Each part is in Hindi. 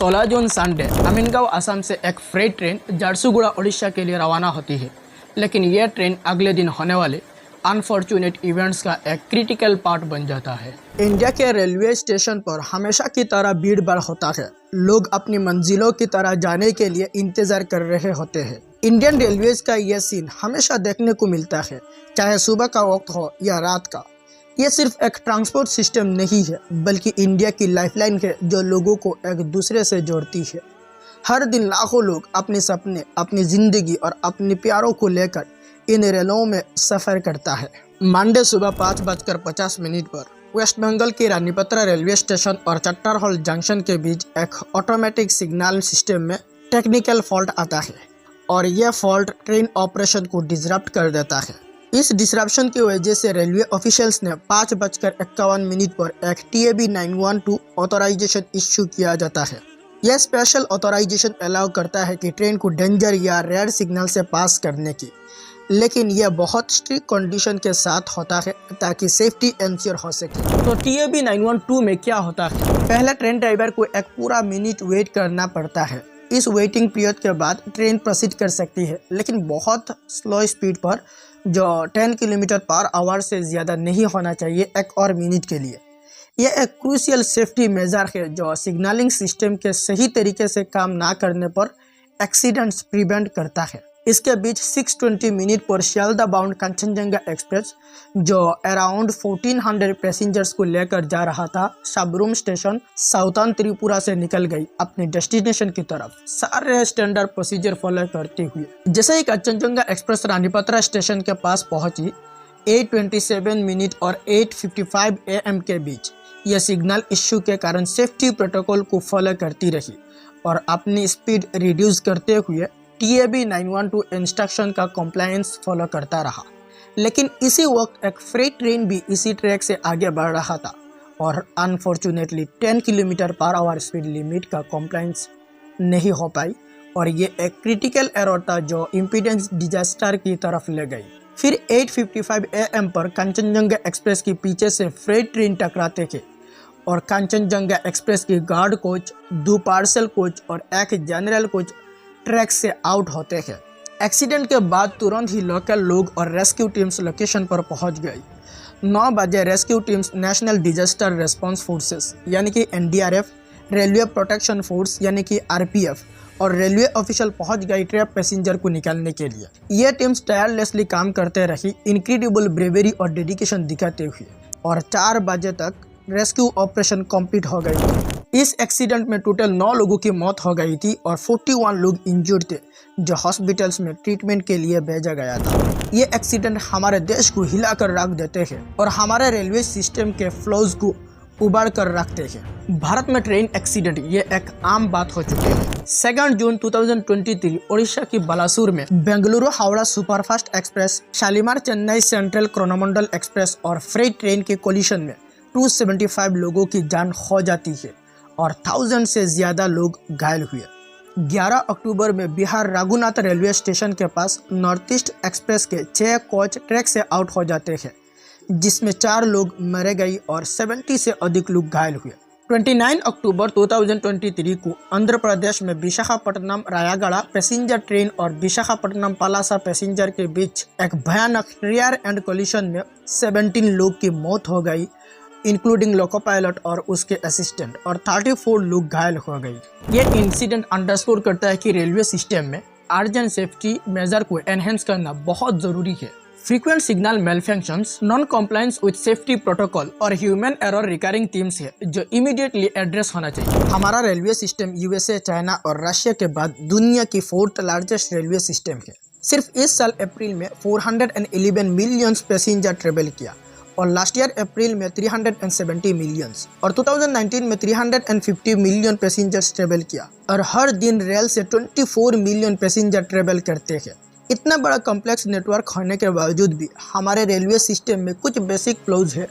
16 जून संडे अमीनगांव असम से एक फ्रेट ट्रेन झारसुगुड़ा उड़ीसा के लिए रवाना होती है, लेकिन यह ट्रेन अगले दिन होने वाले अनफॉर्चुनेट इवेंट्स का एक क्रिटिकल पार्ट बन जाता है। इंडिया के रेलवे स्टेशन पर हमेशा की तरह भीड़ भाड़ होता है। लोग अपनी मंजिलों की तरह जाने के लिए इंतजार कर रहे होते हैं। इंडियन रेलवेज का यह सीन हमेशा देखने को मिलता है, चाहे सुबह का वक्त हो या रात का। ये सिर्फ एक ट्रांसपोर्ट सिस्टम नहीं है, बल्कि इंडिया की लाइफलाइन है जो लोगों को एक दूसरे से जोड़ती है। हर दिन लाखों लोग अपने सपने, अपनी ज़िंदगी और अपने प्यारों को लेकर इन रेलों में सफ़र करता है। मंडे सुबह 5:50 पर वेस्ट बंगाल के रानीपत्रा रेलवे स्टेशन और चट्टारहोल जंक्शन के बीच एक ऑटोमेटिक सिग्नल सिस्टम में टेक्निकल फॉल्ट आता है और यह फॉल्ट ट्रेन ऑपरेशन को डिसरप्ट कर देता है। इस डिसरप्शन की वजह से रेलवे ऑफिशियल्स ने 5:51 पर एक TAB 912 ऑथराइजेशन इश्यू किया जाता है। यह स्पेशल ऑथराइजेशन अलाउ करता है कि ट्रेन को डेंजर या रेड सिग्नल से पास करने की, लेकिन यह बहुत स्ट्रिक्ट कंडीशन के साथ होता है ताकि सेफ्टी इंश्योर हो सके। तो TAB 912 में क्या होता है? पहले ट्रेन ड्राइवर को एक पूरा मिनट वेट करना पड़ता है। इस वेटिंग पीरियड के बाद ट्रेन प्रोसीड कर सकती है, लेकिन बहुत स्लो स्पीड पर जो 10 km/h से ज़्यादा नहीं होना चाहिए एक और मिनट के लिए। यह एक क्रूशियल सेफ्टी मेजर है जो सिग्नलिंग सिस्टम के सही तरीके से काम ना करने पर एक्सीडेंट्स प्रिवेंट करता है। इसके बीच 6:20 पर शियालदा बाउंड कंचनजंगा एक्सप्रेस जो अराउंड 1400 पैसेंजर्स को लेकर जा रहा था, सबरूम स्टेशन साउथर्न त्रिपुरा से निकल गई अपनी डेस्टिनेशन की तरफ, सारे स्टैंडर्ड प्रोसीजर फॉलो करते हुए। जैसे ही कंचनजंगा एक्सप्रेस रानीपत्रा स्टेशन के पास पहुंची, 8:27 और 8:55 AM के बीच यह सिग्नल इश्यू के कारण सेफ्टी प्रोटोकॉल को फॉलो करती रही और अपनी स्पीड रिड्यूस करते हुए TAB 912 इंस्ट्रक्शन का कॉम्प्लायंस फॉलो करता रहा। लेकिन इसी वक्त एक फ्रेट ट्रेन भी इसी ट्रैक से आगे बढ़ रहा था और अनफॉर्चुनेटली 10 km/h स्पीड लिमिट का कॉम्प्लायंस नहीं हो पाई और ये एक क्रिटिकल एरर था जो इम्पीडेंस डिजास्टर की तरफ ले गई। फिर 8:55 AM पर कंचनजंगा एक्सप्रेस के पीछे से फ्रेट ट्रेन टकराते थे और कंचनजंगा एक्सप्रेस की गार्ड कोच, 2 पार्सल कोच और एक जनरल कोच ट्रैक से आउट होते हैं। एक्सीडेंट के बाद तुरंत ही लोकल लोग और रेस्क्यू टीम्स लोकेशन पर पहुंच गई। 9 बजे rescue teams national disaster response forces यानी कि NDRF, रेलवे प्रोटेक्शन फोर्स यानी कि RPF और रेलवे ऑफिशियल पहुंच गई ट्रैप पैसेंजर को निकालने के लिए। ये टीम्स टायरलेसली काम करते रही, इनक्रेडिबल ब्रेवरी और डेडिकेशन दिखाते हुए, और 4 बजे तक रेस्क्यू ऑपरेशन कंप्लीट हो गई। इस एक्सीडेंट में टोटल 9 लोगों की मौत हो गई थी और 41 लोग इंजर्ड थे जो हॉस्पिटल्स में ट्रीटमेंट के लिए भेजा गया था। ये एक्सीडेंट हमारे देश को हिलाकर रख देते हैं और हमारे रेलवे सिस्टम के फ्लॉज को उबाड़ कर रखते हैं। भारत में ट्रेन एक्सीडेंट ये एक आम बात हो चुकी है। 2 जून 2023 उड़ीसा की बालासुर में Bengaluru Howrah superfast express, Shalimar Chennai central Coromandel express और फ्रेट ट्रेन के कोलिशन में 275 लोगों की जान खो जाती है और 1000 से ज़्यादा लोग घायल हुए। 11 अक्टूबर में बिहार रघुनाथ रेलवे स्टेशन के पास नॉर्थ ईस्ट एक्सप्रेस के 6 कोच ट्रैक से आउट हो जाते हैं, जिसमें 4 लोग मारे गए और 70 से अधिक लोग घायल हुए। 29 अक्टूबर 2023 को आंध्र प्रदेश में विशाखापट्टनम रायगढ़ पैसेंजर ट्रेन और विशाखापट्टनम पलासा पैसेंजर के बीच एक भयानक रियर एंड कोलिशन में 17 लोग की मौत हो गई, इंक्लूडिंग लोको पायलट और उसके असिस्टेंट, और 34 लोग घायल हो गए। ये इंसिडेंट अंडरस्कोर करता है कि रेलवे सिस्टम में अर्जेंट सेफ्टी मेजर को एनहेंस करना बहुत जरूरी है। Frequent signal malfunctions, non compliance with safety protocol और ह्यूमन एरर रिकरिंग थीम्स है जो इमीडिएटली एड्रेस होना चाहिए। हमारा रेलवे सिस्टम USA, चाइना और रशिया के बाद दुनिया की 4th लार्जेस्ट रेलवे सिस्टम है। सिर्फ इस साल अप्रैल में 411 मिलियन पैसेंजर ट्रेवल किया और लास्ट ईयर अप्रैल में 370 मिलियंस और 2019 में 350 मिलियन पैसेंजर्स ट्रेवल किया और हर दिन रेल से 24 मिलियन पैसेंजर ट्रेवल करते हैं। इतना बड़ा कॉम्प्लेक्स नेटवर्क होने के बावजूद भी हमारे रेलवे सिस्टम में कुछ बेसिक फ्लॉज है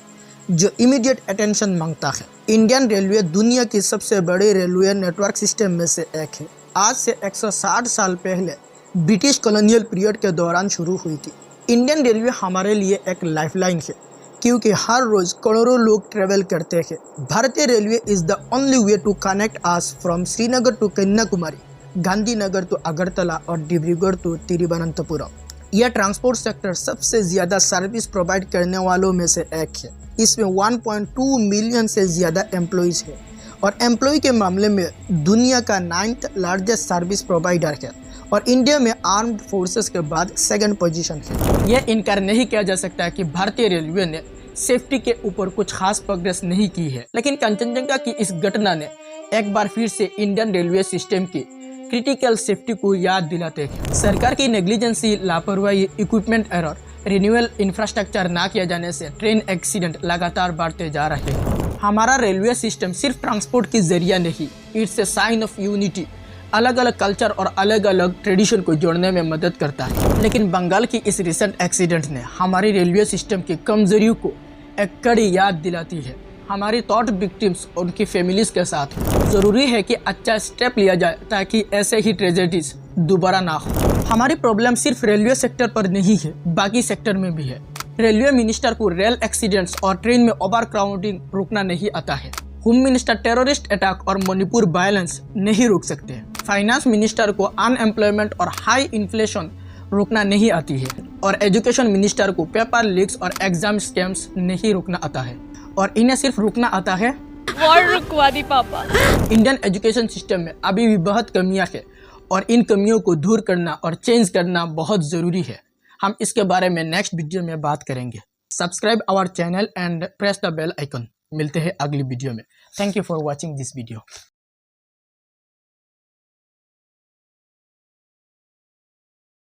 जो इमीडिएट अटेंशन मांगता है। इंडियन रेलवे दुनिया की सबसे बड़ी रेलवे नेटवर्क सिस्टम में से एक है। आज से 160 साल पहले ब्रिटिश कॉलोनियल पीरियड के दौरान शुरू हुई थी। इंडियन रेलवे हमारे लिए एक लाइफलाइन है। क्योंकि हर रोज करोड़ों लोग ट्रेवल करते हैं। भारतीय railway is the only way to connect us from Srinagar to Kanyakumari, Gandhinagar to Agartala और डिब्रूगढ़ टू तिरुवनंतपुरम। यह ट्रांसपोर्ट सेक्टर सबसे ज़्यादा सर्विस प्रोवाइड करने वालों में से एक है। इसमें 1.2 मिलियन से ज़्यादा एम्प्लॉइज़ है और एम्प्लॉय के मामले में दुनिया का 9th लार्जेस्ट सर्विस प्रोवाइडर है और इंडिया में आर्म्ड फोर्सेस के बाद 2nd पोजीशन है। यह इनकार नहीं किया जा सकता कि भारतीय रेलवे ने सेफ्टी के ऊपर कुछ खास प्रोग्रेस नहीं की है, लेकिन कंचनजंगा की इस घटना ने एक बार फिर से इंडियन रेलवे सिस्टम की क्रिटिकल सेफ्टी को याद दिलाते हैं। सरकार की नेग्लिजेंसी, लापरवाही, इक्विपमेंट एरर, रिन्यूअल इंफ्रास्ट्रक्चर ना किया जाने से ट्रेन एक्सीडेंट लगातार बढ़ते जा रहे हैं। हमारा रेलवे सिस्टम सिर्फ ट्रांसपोर्ट की जरिया नहीं, it's a sign of unity. अलग अलग कल्चर और अलग अलग ट्रेडिशन को जोड़ने में मदद करता है। लेकिन बंगाल की इस रिसेंट एक्सीडेंट ने हमारी रेलवे सिस्टम की कमजोरियों को एक कड़ी याद दिलाती है। हमारी थॉट विक्टिम्स और उनकी फैमिलीज के साथ जरूरी है कि अच्छा स्टेप लिया जाए ताकि ऐसे ही ट्रेजेडीज दोबारा ना हो। हमारी प्रॉब्लम सिर्फ रेलवे सेक्टर पर नहीं है, बाकी सेक्टर में भी है। रेलवे मिनिस्टर को रेल एक्सीडेंट्स और ट्रेन में ओवर क्राउडिंग रोकना नहीं आता है। होम मिनिस्टर टेररिस्ट अटैक और मणिपुर वायलेंस नहीं रोक सकते। फाइनेंस मिनिस्टर को अनएम्प्लॉयमेंट और हाई इन्फ्लेशन रोकना नहीं आती है और एजुकेशन मिनिस्टर को पेपर लीक्स और एग्जाम स्कैम्स नहीं रोकना आता है और इन्हें सिर्फ रोकना आता है वॉर रुकवा दी पापा। इंडियन एजुकेशन सिस्टम में अभी भी बहुत कमियां हैं और इन कमियों को दूर करना और चेंज करना बहुत ज़रूरी है। हम इसके बारे में नेक्स्ट वीडियो में बात करेंगे। Subscribe our channel and press the bell icon. मिलते हैं अगली वीडियो में। Thank you for watching this video.